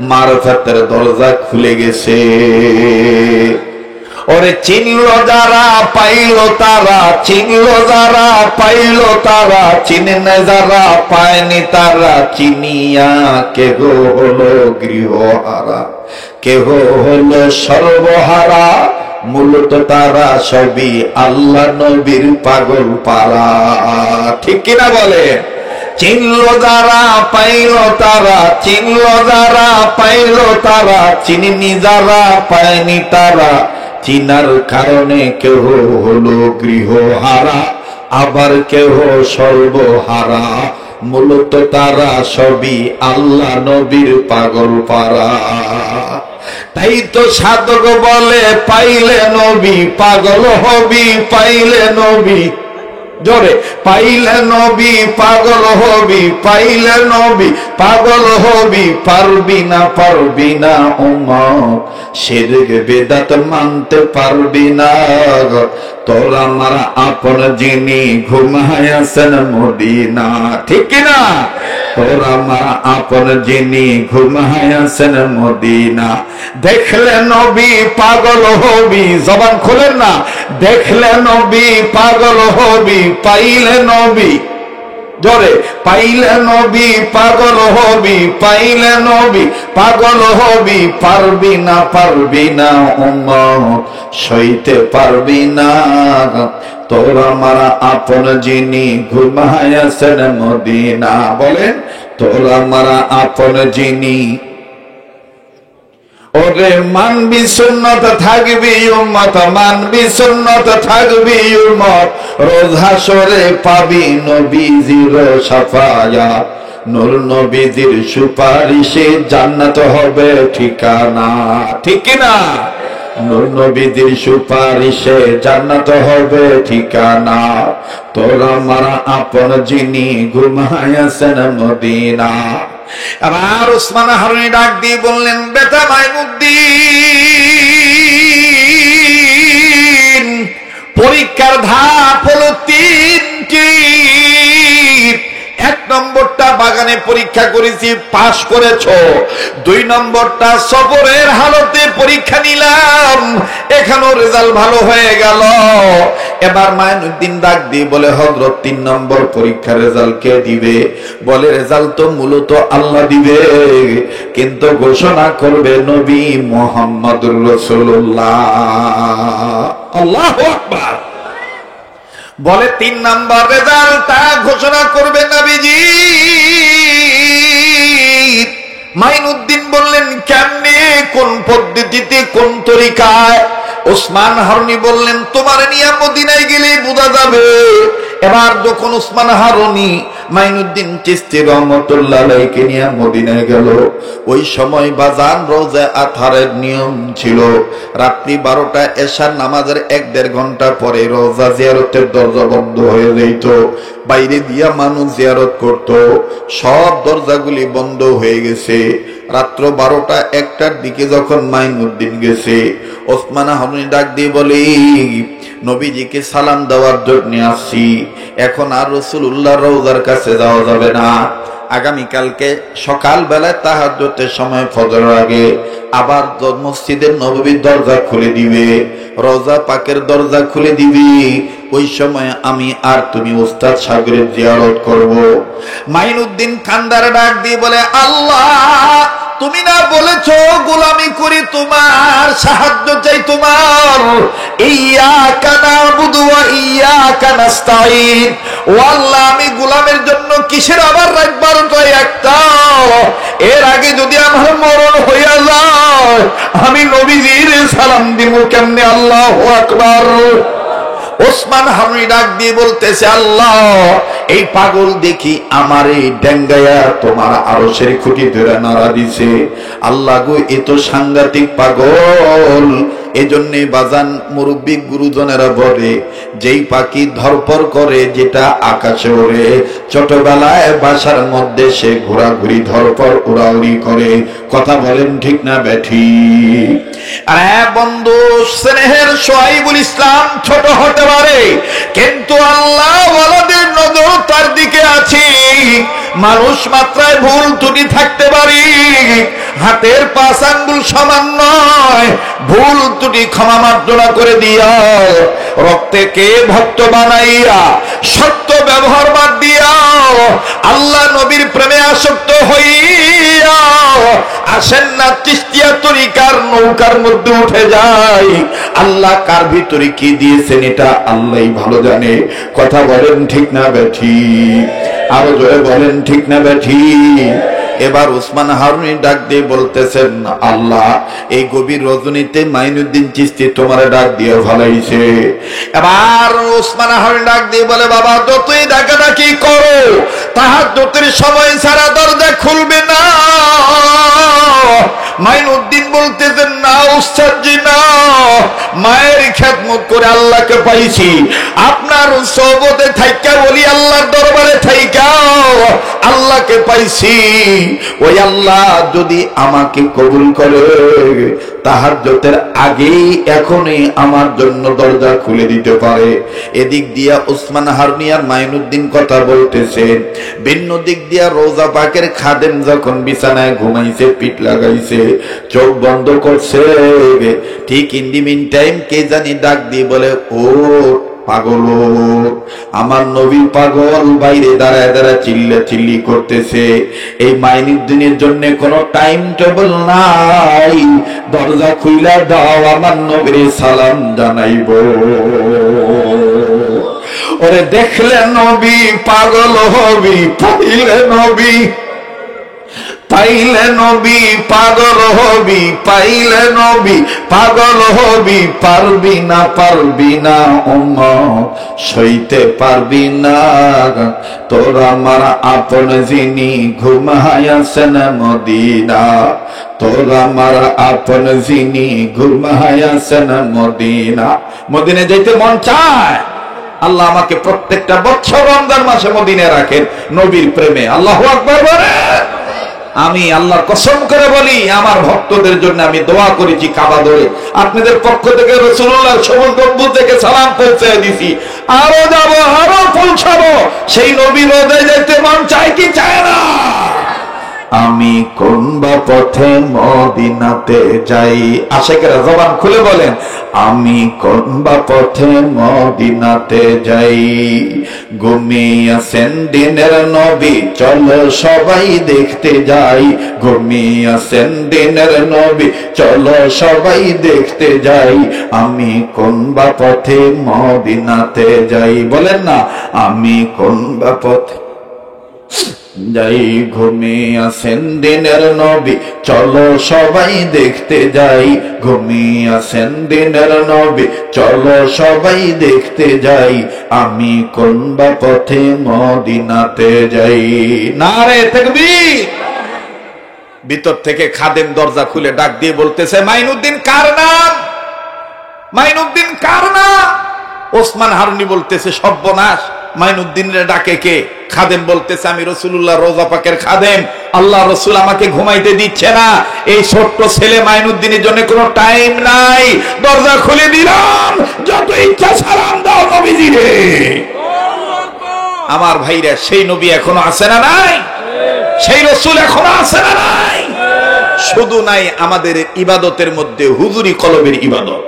মারফাতের দরজা খুলে গেছে। ওরে চিনল যারা পাইল তারা, চিনল যারা পাইল তারা, চিনে না যারা পায়নি তারা, চিনিয়া কেহ হলো গৃহহারা, কেহ হলো সর্বহারা, মূলত তারা সবই আল্লাহ নবীর পাগল পারা। ঠিক কিনা বলে? চিনল যারা পাইল তারা, চিনল যারা পাইল তারা, চিনিনি যারা পায়নি তারা, চিনার কারণে কেহ হলো গৃহহারা, আবার কেহ সর্বহারা, মূলত তারা সবই আল্লাহ নবীর পাগল পারা। তাই তো সাধক বলে, পাইলে নবী পাগল হবি, পাইলে নবী, জোরে, পাইলে নবী পাগল হবি, পাইলে নবী পাগল হবি, পারবি না, পারবি না উম্মত, শিরক বিদআত মানতে পারবি না। তোর আমার আপন যিনি ঘুমায়াছেন মদিনা। ঠিক কিনা? তোর আমার আপন যিনি ঘুমায়াছেন মদিনা, দেখলে নবী পাগল হবি। জবান খোলেন না। দেখলে নবী পাগল হবি, পাইলে নবী, জোরে, পাইলে নবী পাগল হবি, পাইলে নবী পাগল হবি, পারবি না, পারবি না উম্মত, সইতে পারবি না। তোর আমার আপন যিনি ঘুমায়াছেন মদিনা। বলেন, তোর আমার আপন যিনি। ওরে মানবি সুন্নত থাকবি উম্মত, মানবি সুন্নত থাকবি উম্মত, রোজ হাসরে পাবি নবীজির শাফায়াত, নূর নবীজির সুপারিশে জান্নাত হবে ঠিকানা। ঠিক কিনা? নূর নবীজির সুপারিশে জান্নাত হবে ঠিকানা। তোর আমার আপন যিনি ঘুমায়াছেন মদিনা। আবার ওসমান হারুনি ডাক দিয়ে বললেন, বেটা মাইনুদ্দিন, পরীক্ষার ধাপ হলো 3টি। 1 নম্বরটা বাগানে পরীক্ষা করেছি, পাশ করেছো। 2 নম্বরটা সফরের হালতে পরীক্ষা নিলাম, এখানেও রেজাল্ট ভালো হয়ে গেল। এবার মাইনুদ্দিন ডাক দিয়ে বলে, হযরত 3 নম্বর পরীক্ষার রেজাল্ট কে দিবে? বলে, রেজাল্ট তো মূলত আল্লাহ দিবে, কিন্তু ঘোষণা করবে নবী মুহাম্মদুর রাসূলুল্লাহ। আল্লাহু আকবার। বলে, 3 নম্বর রেজাল্ট তা ঘোষণা করবে নবীজি। মাইনুদ্দিন বললেন, কেমনে, কোন পদ্ধতিতে, কোন তরিকায়? ওসমান হারুনি বললেন, তোমার নিয়ে মদিনায় গেলে বোঝা যাবে। এবার যখন ওসমান হারুনি মাইনুদ্দিন চিশতি রহমাতুল্লাহ আলাইহি নিয়ে মদিনায় গেল, ওই সময় বাজান রোজা আথারের নিয়ম ছিল, রাত্রি 12টা এশার নামাজের 1-1.5 ঘন্টা পরে রোজা জিয়ারতের দরজা বন্ধ হয়ে যেত। বাইরে দিয়া মানুষ জিয়ারত করত, সব দরজাগুলি বন্ধ হয়ে গেছে। রাত্র 12টা 1টার দিকে যখন মাইনুদ্দিন গেছে, ওসমান হারুনি ডাক দিয়ে বলে, নবীজিকে সালাম দেওয়ার জন্য আসছি, এখন আর রাসূলুল্লাহ রওজার কাছে যাওয়া যাবে না। আগামীকালকে সকাল বেলায় তাহাজ্জুদের সময় ফজরের আগে আবার মসজিদের নববীর দরজা খুলে দিবে, রওজা পাকের দরজা খুলে দিবি। ওই সময় আমি আর তুমি উস্তাদ সাগরের জিয়ারত করব। মাইনুদ্দিন কান্দারে ডাক দিয়ে বলে, আল্লাহ তুমি না বলেছো গোলামি করি তোমার, সাহায্য চাই তোমার, ইয়্যাকা না'বুদু ওয়া ইয়্যাকা নাস্তাঈন। ও আল্লাহ, আমি গোলামের জন্য কিসের আবার রাখবার তো একটা, এর আগে যদি আমার মরণ হইয়া যায় আমি নবীজির সালাম দিব কেমনে? আল্লাহু আকবার। ওসমান হারুনি ডাক দিয়ে বলতেছে, আল্লাহ এই পাগল দেখি আমার এই ডেঙ্গায়া তোমার আরশের খুঁটি ধরে নাড়া দিছে। আল্লাহ গো, এ তো সাংঘাতিক পাগল। এজন্যই বাজান মুরব্বী গুরুজনেরা বলে, যেই পাখি ধরপর করে যেটা আকাশে ওড়ে, ছোটবেলায় বাসার মধ্যে সে ঘোরাঘুরি ধরপর উড়াউড়ি করে। কথা বলেন ঠিক না বেঠি? আরে বন্ধু, স্নেহের সোহাইবুল ইসলাম ছোট হতে পারে, কিন্তু আল্লাহ ওয়ালাদের নজর তার দিকে আছে। মানুষ মাত্রায় ভুল ত্রুটি থাকতে পারি, হাতের 5 আঙ্গুল সমান নয়। ভুল ত্রুটি ক্ষমা মার্জনা করে দিয়া, রক্তকে ভক্ত বানাইয়া, সত্য ব্যবহার বাদ দিয়া, আল্লাহ নবীর প্রেমে আসক্ত হইয়া আসেন না চিশতিয়া তরিকার নৌকার মধ্যে উঠে যায়। আল্লাহ কার ভিতরে কি দিয়েছেন এটা আল্লাহই ভালো জানে। কথা বলেন ঠিক না বেঠি? আরো জোরে বলেন ঠিক না বেঠি? এবার ওসমান হারুনি ডাক দিয়ে বলতেছেন, আল্লাহ এই গভীর রজনীতে মাইনুদ্দিন চিশতি তোমার ডাক দিয়ে ভালাইছে। এবার ওসমান হারুনি ডাক দিয়ে বলে, বাবা যতই ডাকাডাকি করো তাহাজ্জুদের সময় ছাড়া দরজা খুলবে না। মাইনুদ্দিন বলতেছেন, না উস্তাদজি না, মায়ের খেদমত করে আল্লাহকে পাইছি, আপনার সোহবতে থাইকা বলি, আল্লাহর দরবারে থাইকা আল্লাহকে পাইছি। ওই আল্লাহ যদি আমাকে কবুল করে তাহাজ্জুদের আগেই এখনই আমার জন্য দরজা খুলে দিতে পারে। এদিক দিয়া ওসমান হারুনি আর মাইনুদ্দিন কথা বলতেছে, ভিন্ন দিক দিয়া রওজা পাকের খাদেম যখন বিছানায় ঘুমাইছে, পিঠ লাগাইছে, চোখ বন্ধ করছে, ঠিক ইন দি মিন টাইম কে জানি ডাক দিয়ে বলে, ও পাগল, আমার নবী পাগল বাইরে দাঁড়ায় দাঁড়ায় চিল্লি করতেছে। এই মাইনুদ্দিনের জন্য কোন টাইম টেবল নাই, দরজা খুইলা দাও, আমার নবীর সালাম জানাইব। ওরে দেখলে নবী পাগল হবি, পাইলে নবী পাইলে নবী পাগল হবি, পাইলে নবী পাগল হবি, পারবি না উম্মত সইতে পারবি না। তোর আমার আপন যিনি ঘুমায়াছেন মদিনা, তোর আমার আপন যিনি ঘুমায়াছেন মদিনা। মদিনে যাইতে মন চায়, আল্লাহ আমাকে প্রত্যেকটা বছর রমজান মাসে মদিনায় রাখেন নবীর প্রেমে। আল্লাহু আকবার বলে। আমি আল্লাহর কসম করে বলি, আমার ভক্তদের জন্য আমি দোয়া করেছি কাবা ধরে, আপনাদের পক্ষ থেকে রাসূলুল্লাহর সবুজ গম্বুজ থেকে সালাম পৌঁছে দিছি। আরো যাব, আরো পৌঁছাবো। সেই নবীর রোজায় যাইতে মন চায় কি চায় না? আমি কোন বা পথে মদিনাতে যাই, আশিকেরা জবান খুলে বলেন, আমি কোন বা পথে মদিনাতে যাই। ঘুমিয়েছেন দিনের নবী, চলো সবাই দেখতে যাই। ঘুমিয়েছেন দিনের নবী, চলো সবাই দেখতে যাই। আমি কোন বা পথে মদিনাতে যাই, বলেন না, আমি কোন বা পথে যাই। ঘুমিয়েছেন দিনের নবী, চলো সবাই দেখতে যাই। ঘুমিয়েছেন দিনের নবী, চলো সবাই দেখতে যাই। আমি কোন বা পথে মদিনাতে যাই। নারে তাকবীর। ভিতর থেকে খাদেম দরজা খুলে ডাক দিয়ে বলতেছে, মাইনুদ্দিন কার নাম? মাইনুদ্দিন কার নাম? ওসমান হারুনি বলতেছে, সর্বনাশ, মাইনুদ্দিনের ডাকে কে? খাদেম বলতেছে, আমি রাসূলুল্লাহ রওজা পাকের খাদেম আল্লাহ রাসূল আমাকে ঘুমাইতে দিচ্ছে না, এই ছোট্ট ছেলে মাইনুদ্দিনের জন্য কোনো টাইম নাই, দরজা খুলে দিলাম, যত ইচ্ছা সালাম দাও নবীজিরে। আমার ভাইরা, সেই নবী এখনো আছে না নাই? সেই রাসূল এখনো আছে না নাই? শুধু নাই আমাদের ইবাদতের মধ্যে হুজুরি কলবের ইবাদত,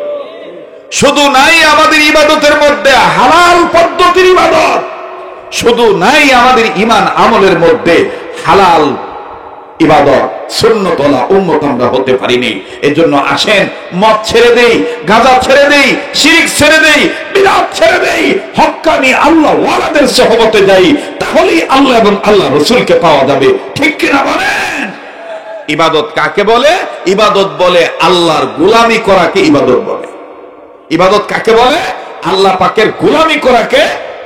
শুধু নাই আমাদের ইবাদতের মধ্যে হালাল পদ্ধতির ইবাদত, শুধু নাই আমাদের ঈমান আমলের মধ্যে হালাল ইবাদত, সুন্নতওয়ালা উম্মত আমরা হতে পারিনি। এজন্য আসেন মদ ছেড়ে দেই, গাঁজা ছেড়ে দেই, শিরক ছেড়ে দেই, বিদআত ছেড়ে দেই, হক্কানি আল্লাহ ওয়ালাদের সোহবতে যাই, তাহলেই আল্লাহ এবং আল্লাহ রাসূলকে পাওয়া যাবে। ঠিক কিনা বলেন? ইবাদত কাকে বলে? ইবাদত বলে আল্লাহর গোলামি করাকে ইবাদত বলে। ইবাদত কাকে বলে? আল্লাহ পাকের গোলামি করাকে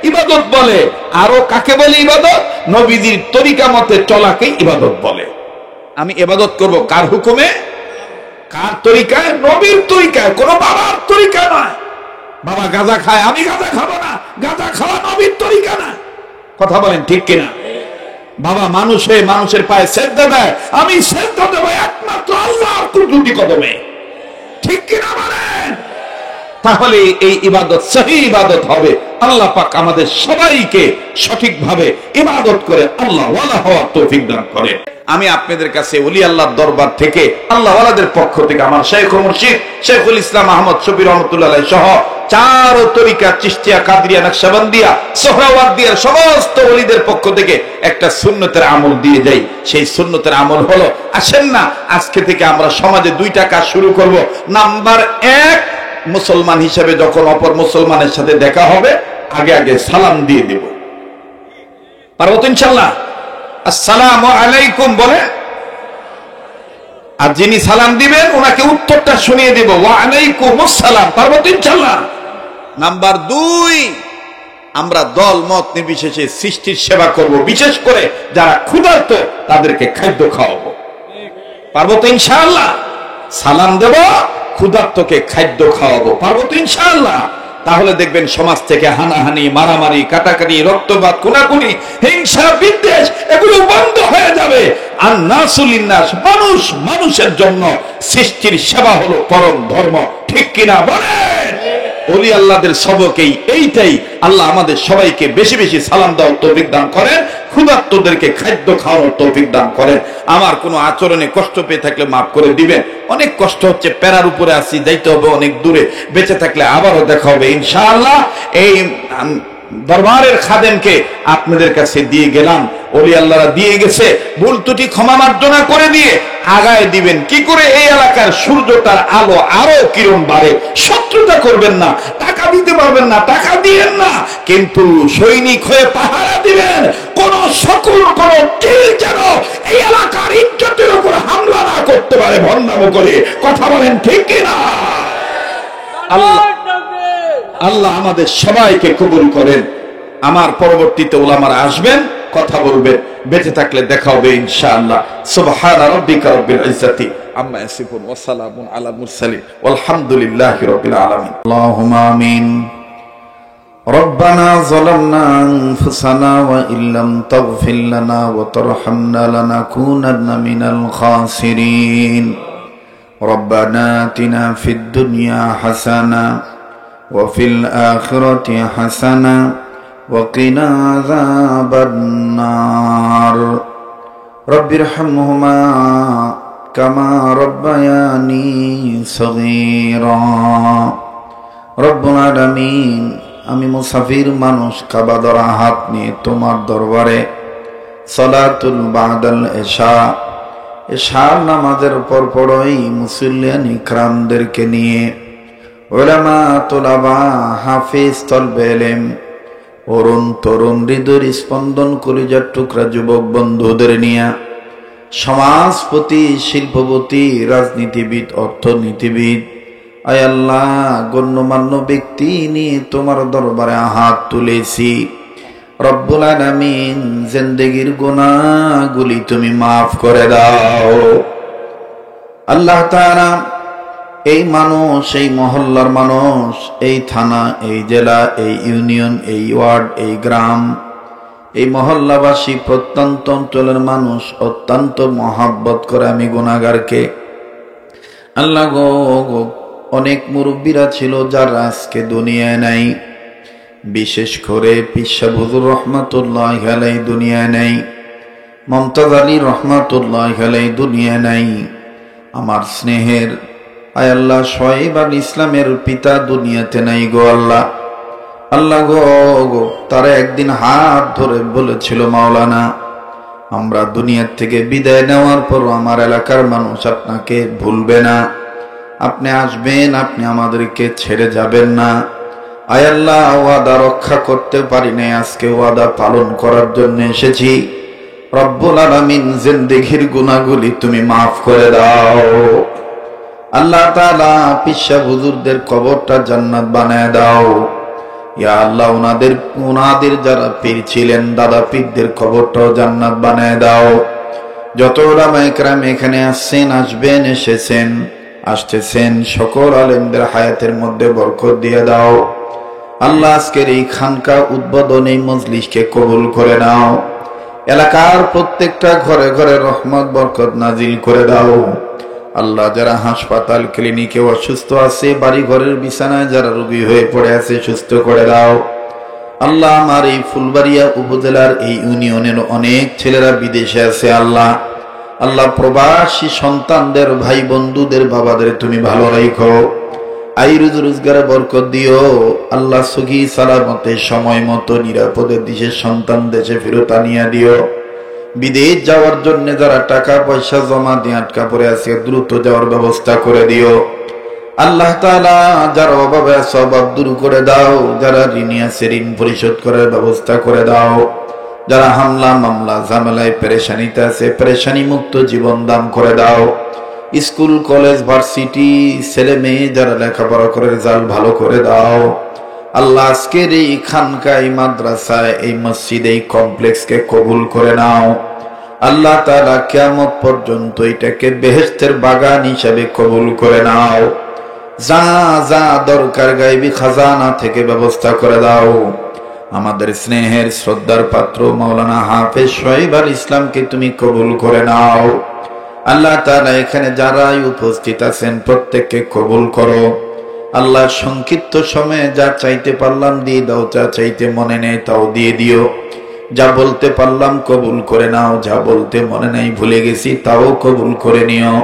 ইবাদত বলে। আরো কাকে বলে ইবাদত? নবীজির তরিকা মতে চলাকে ইবাদত বলে। আমি ইবাদত করব কার হুকুমে, কার তরিকায়? নবীর তরিকায়, কোন বাবার তরিকা নয়। বাবা গাঁজা খায়, আমি গাঁজা খাবো না, গাঁজা খাওয়া নবীর তরিকা না। কথা বলেন ঠিক কিনা? বাবা মানুষের পায়ে সেজদা দেয়, আমি সেজদা দেব একমাত্র আল্লাহর কুদরতি কদমে। ঠিক কিনা বলেন? তাহলে এই ইবাদত সহি ইবাদত হবে। আল্লাহ পাক আমাদের সবাইকে সঠিকভাবে ইবাদত করে আল্লাহ ওয়ালা হওয়ার তৌফিক দান করে। আমি আপনাদের কাছে ওলি আল্লাহর দরবার থেকে, আল্লাহ ওয়ালাদের পক্ষ থেকে আমার শাইখ ও মুর্শিদ শেখুল ইসলাম আহমদ শফি রহমাতুল্লাহ আলাইহি সহ চার তরিকা চিশতিয়া, কাদরিয়া, নকশবন্দিয়া, সোহরাওয়ার্দিয়ার সমস্ত ওলিদের পক্ষ থেকে একটা সুন্নতের আমল দিয়ে যাই। সেই সুন্নতের আমল হলো, আসেন না আজকে থেকে আমরা সমাজে দুইটা কাজ শুরু করব। নাম্বার 1, মুসলমান হিসেবে যখন অপর মুসলমানের সাথে দেখা হবে আগে আগে সালাম দিয়ে দেব। পারবো তো ইনশাআল্লাহ? আসসালামু আলাইকুম বলে, আর যিনি সালাম দিবেন ওনাকে উত্তরটা শুনিয়ে দেব, ওয়া আলাইকুমুস সালাম। পারবো তো ইনশাআল্লাহ? নাম্বার 2, আমরা দল মত নির্বিশেষে সৃষ্টির সেবা করব, বিশেষ করে যারা ক্ষুধার্ত তাদেরকে খাদ্য খাওয়াবো। পারবো তো ইনশাআল্লাহ? সালাম দেব, ক্ষুধার্তকে খাদ্য খাওয়াবো। পারবো তো ইনশাআল্লাহ? তাহলে দেখবেন সমাজ থেকে হানাহানি, মারামারি, কাটাকাটি, রক্তপাত, খুনাখুনি, হিংসা, বিদ্বেষ এগুলো বন্ধ হয়ে যাবে। আর নাসুলিন্নাস, মানুষ মানুষের জন্য সৃষ্টির সেবা হলো পরম ধর্ম। ঠিক কিনা বলেন? ওলি আল্লাহদের সবকেই এইটাই। আল্লাহ আমাদের সবাইকে বেশি বেশি সালাম দেওয়ার তৌফিক দান করেন, ক্ষুধার্তদেরকে খাদ্য খাওয়ানোর তৌফিক দান করেন। আমার কোনো আচরণে কষ্ট পেয়ে থাকলে মাফ করে দিবেন। অনেক কষ্ট হচ্ছে, প্যারার উপরে আসি, যাইতে হবে অনেক দূরে, বেঁচে থাকলে আবারও দেখা হবে ইনশাআল্লাহ। এই দরবারের খাদেমকে আপনাদের কাছে দিয়ে গেলাম, ওলি আল্লাহরা দিয়ে গেছে, ভুল ত্রুটি ক্ষমা মার্জনা করে দিয়ে আগায় দিবেন। কি করে এই এলাকার সূর্যটার আলো আরো কিরণ বাড়ে। শত্রুতা করবেন না, টাকা দিতে পারবেন না, টাকা দিয়েন না, কিন্তু সৈনিক হয়ে পাহারা দিবেন। কোন শকুন, কোন তীর যেন এই এলাকার ইজ্জতের উপর হামলা না করতে পারে ভণ্ডামি করে। কথা বলেন ঠিক কিনা? আল্লাহ আমাদের সবাইকে কবুল করেন। আমার পরবর্তীতে উলামারা আসবেন, কথা বলবেন, বেঁচে থাকলে দেখা হবে ইনশাআল্লাহ। সুবহান রাব্বিকা রাব্বিল ইজ্জাতি আম্মা ইয়াসিফুন ওয়া সালামুন আলাল মুরসালিন ওয়ালহামদুলিল্লাহি রাব্বিল আলামিন। আল্লাহুম্মা আমিন। ربنا ظلمنا أنفسنا وإن لم تغفر لنا وترحمنا لنكونن من الخاسرين. ربنا آتنا في الدنيا حسنة وفي الآخرة حسنة وقنا عذاب النار. رب ارحمهما كما ربياني صغيرا. رب العالمين, আমি মুসাফির মানুষ, কাবা ধরা হাত নিয়ে তোমার দরবারে সালাতুল বাদাল এশার নামাজের পর পরই মুসল্লিয়ান ইকরামদেরকে নিয়ে, উলামা, তুলাবা, হাফিজ, তলবে ইলম, অরুণ তরুণ, হৃদয়ের স্পন্দন, কলিজার টুকরা যুবক বন্ধুদের নিয়ে, সমাজপতি, শিল্পপতি, রাজনীতিবিদ, অর্থনীতিবিদ, আয় আল্লাহ, গণ্যমান্য ব্যক্তি নিয়ে তোমার দরবারে হাত তুলেছি। রব্বুল আলামিন, জিন্দেগির গুনাহগুলি তুমি মাফ করে দাও। আল্লাহ তাআলা, এই মানুষ, এই মহল্লার মানুষ, এই থানা, এই জেলা, এই ইউনিয়ন, এই ওয়ার্ড, এই গ্রাম, এই মহল্লাবাসী প্রত্যন্ত অঞ্চলের মানুষ অত্যন্ত মহাব্বত করে আমি গুনাহগারকে। আল্লাহ গো, অনেক মুরব্বীরা ছিল যারা আজকে দুনিয়ায় নাই, বিশেষ করে পীর সাহেব হুজুর রহমাতুল্লাহি আলাইহি দুনিয়ায় নাই, মুমতাজ আলী রহমাতুল্লাহি আলাইহি দুনিয়ায় নাই। আমার স্নেহের আয় আল্লাহ শোয়েব আল ইসলামের পিতা দুনিয়াতে নাই গো আল্লাহ। আল্লাহ গো, তারা একদিন হাত ধরে বলেছিল, মাওলানা আমরা দুনিয়ার থেকে বিদায় নেওয়ার পর আমার এলাকার মানুষ আপনাকে ভুলবে না, আপনি আসবেন, আপনি আমাদেরকে ছেড়ে যাবেন না। আয় আল্লাহ, ওয়াদা রক্ষা করতে পারি নাই, আজকে ওয়াদা পালন করার জন্য এসেছি। রব্বুল আলামিন জিন্দেগির গুনাহগুলি তুমি মাফ করে দাও। আল্লাহ তাআলা পীর সাহেব হুজুরদের কবরটা জান্নাত বানায় দাও। ইয়া আল্লাহ, ওনাদের যারা পীর ছিলেন, দাদা পীরদের কবরটাও জান্নাত বানায় দাও। যত উলামায়ে কেরাম এখানে আসছেন, আসবেন, এসেছেন, আসতেছেন, সকল আলেমদের হায়াতের মধ্যে বরকত দিয়ে দাও। আল্লাহ আজকের এই খানকা উদ্বোধন, এই মজলিসকে কবুল করে নাও। এলাকার প্রত্যেকটা ঘরে ঘরে রহমত বরকত নাজিল করে দাও। আল্লাহ, যারা হাসপাতাল ক্লিনিকে অসুস্থ আছে, বাড়ি ঘরের বিছানায় যারা রোগী হয়ে পড়ে আছে, সুস্থ করে দাও। আল্লাহ, আমার এই ফুলবাড়িয়া উপজেলার এই ইউনিয়নের অনেক ছেলেরা বিদেশে আছে। আল্লাহ প্রবাসী সন্তানদের, ভাই বন্ধুদের, বাবাদের তুমি ভালো রাখো, আই রুজি রোজগারে বরকত দিও। আল্লাহ সুখী সালামতে সময় মতো নিরাপদে দেশের সন্তান দেশে ফেরত আনিয়া দিও। বিদেশ যাওয়ার জন্য যারা টাকা পয়সা জমা দিয়ে আটকা পড়ে আছে, দ্রুত যাওয়ার ব্যবস্থা করে দিও। আল্লাহ তাআলা, যারা অভাবে আছে অভাব দূর করে দাও, যারা ঋণী আছে ঋণ পরিশোধ করার ব্যবস্থা করে দাও, যারা হামলা মামলা ঝামেলায় পেরেশানিতে আছে পেরেশানি মুক্ত জীবন দান করে দাও। স্কুল কলেজ ভার্সিটি ছেলে মেয়ে যারা লেখাপড়া করে রেজাল্ট ভালো করে দাও। আল্লাহ আজকের এই খানকায়, মাদ্রাসায়, এই মসজিদে, এই কমপ্লেক্সকে কবুল করে নাও। আল্লাহ তাআলা কিয়ামত পর্যন্ত এটাকে বেহেশতের বাগান হিসাবে কবুল করে নাও। যা যা দরকার গায়বী খাজানা থেকে ব্যবস্থা করে দাও। আমাদের স্নেহের শ্রদ্ধার পাত্র মাওলানা হাফেজ শোয়েব আল ইসলামকে তুমি কবুল করে নাও। আল্লাহ তাআলা এখানে যারাই উপস্থিত আছেন প্রত্যেককে কবুল করো। আল্লাহ, সংক্ষিপ্ত সময়ে যা চাইতে পারলাম দিয়ে দাও, যা চাইতে মনে নেই তাও দিয়ে দিও। যা বলতে পারলাম কবুল করে নাও, যা বলতে মনে নেই ভুলে গেছি তাও কবুল করে নিও।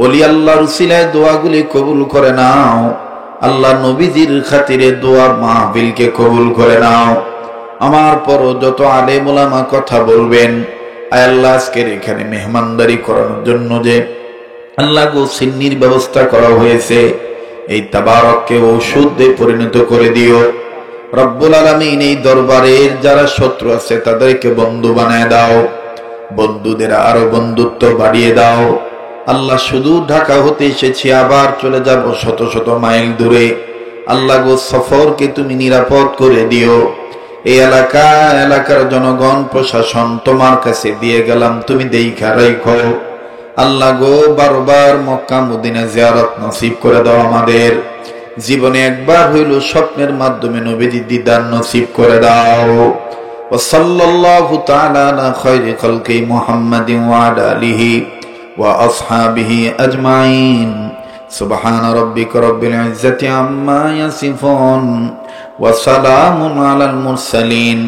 ওলি আল্লাহর উসিলায় দোয়াগুলি কবুল করে নাও। আল্লাহ নবীজির খাতিরে দোয়া মাহফিলকে কবুল করে নাও। আমার পরও যত আলেম ওলামা কথা বলবেন, আয় আল্লাহ আজকের এখানে মেহমানদারি করানোর জন্য যে আল্লাহ গো সিন্নির ব্যবস্থা করা হয়েছে, এই তাবারককে ঔষধে পরিণত করে দিও। রব্বুল আলামিন, এই দরবারের যারা শত্রু আছে তাদেরকে বন্ধু বানায় দাও, বন্ধুদের আরো বন্ধুত্ব বাড়িয়ে দাও। আল্লাহ, শুধু ঢাকা হতে এসেছি, আবার চলে যাব শত শত মাইল দূরে। আল্লাহ গো, সফরকে তুমি নিরাপদ করে দিও। এই এলাকার জনগণ, প্রশাসন তোমার কাছে দিয়ে গেলাম, তুমি দেইখা রাখো। আল্লাহ গো, বারবার মক্কা মদিনা জিয়ারত নসিব করে দাও। আমাদের জীবনে একবার হইল স্বপ্নের মাধ্যমে নবীজির দিদার নসিব করে দাও। ওয়া সাল্লাল্লাহু তাআলা আলা খায়রি খালকি মুহাম্মাদিন ওয়া আলা আলিহি ওয়া আসহাবিহি আজমাইন। সুবহানা রাব্বিকা রাব্বিল ইজ্জাতি আম্মা ইয়াসিফুন ওয়া সালামুন আলাল মুরসালিন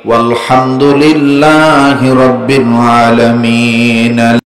ওয়ালহামদুলিল্লাহি রাব্বিল আলামিন।